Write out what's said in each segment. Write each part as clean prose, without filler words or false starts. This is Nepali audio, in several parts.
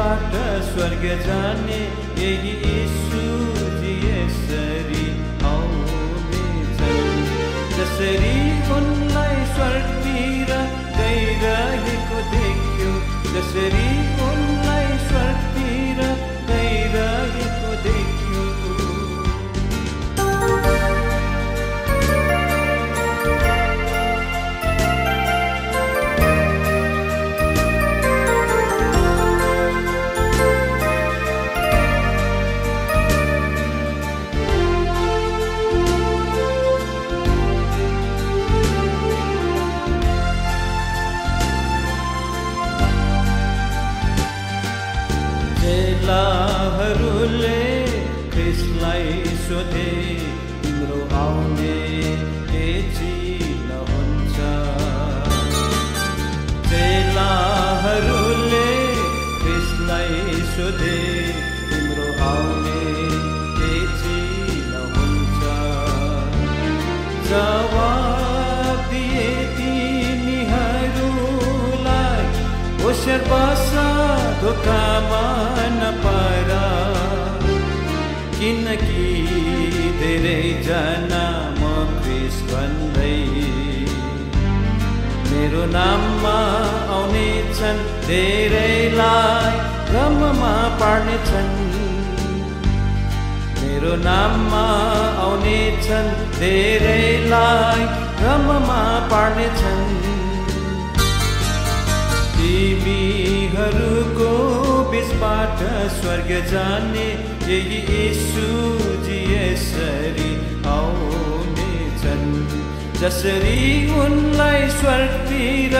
बिचबाट स्वर्ग जाने यही यीशुजी यसरी आउनेछन्। जसरी उनलाई स्वर्गतिर गइरहेको देख्यो, जसरी उनलाई स्वर्गतिर गइरहेको देख्यो। चेलाहरूले ख्रिस्टलाई सोधे, तिम्रो आउने के चिन्ह हुन्छ? चेलाहरूले ख्रिस्टलाई सोधे, तिम्रो आउने के चिन्ह हुन्छ? जवाब दिए तिनीहरूलाई, होशियार बस धोकामा नपर, किनकि धेरैजना म ख्रिस्ट भन्दै मेरो नाममा आउनेछन्, धेरैलाई भ्रममा पार्नेछन्। मेरो नाममा आउनेछन्, धेरैलाई भ्रममा पार्नेछन्। तिमीहरूको बिचबाट स्वर्ग जाने यही यीशुजी यसरी आउनेछन्। जसरी उनलाई स्वर्गतिर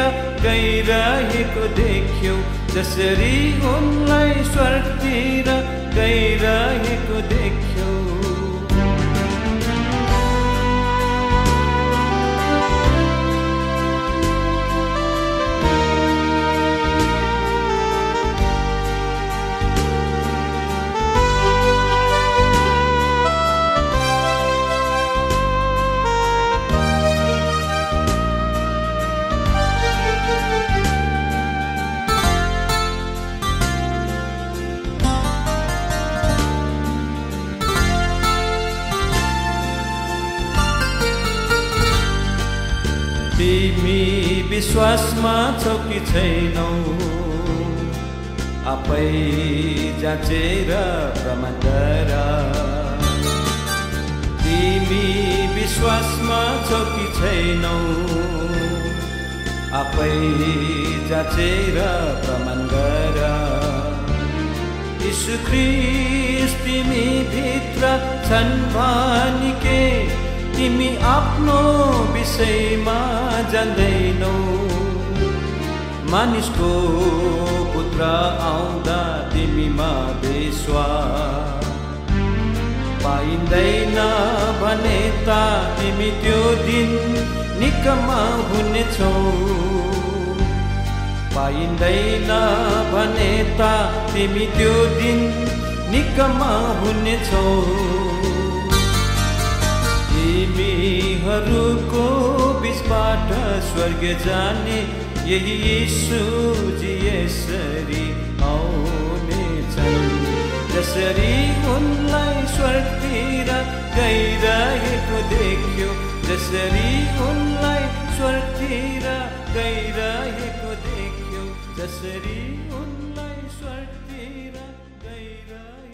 गइरहेको देख्यौ, जसरी उनलाई स्वर्गतिर गइरहेको देख्यौ। तिमी विश्वासमा छौ कि छैनौ, आफै जाँचेर प्रमाण गर। तिमी विश्वासमा छौ कि छैनौ, आफै जाँचेर प्रमाण गर। यीशु ख्रिस्ट तिमी भित्र छन् भनिके तिमी आफ्नो विषयमा जान्दैनौ। मानिसको पुत्र आउँदा तिमीमा विश्वास पाइँदैन भने त तिमी त्यो दिन निकम्मा हुनेछौ। पाइँदैन भने त तिमी त्यो दिन निकम्मा हुनेछौ। तिमीहरूको बिचबाट स्वर्ग जाने यही यीशुजी यसरी आउनेछन्। जसरी उनलाई स्वर्गतिर गइरहेको देख्यो, जसरी उनलाई स्वर्गतिर गइरहेको देख्यो, जसरी उनलाई स्वर्गतिर गइरहेको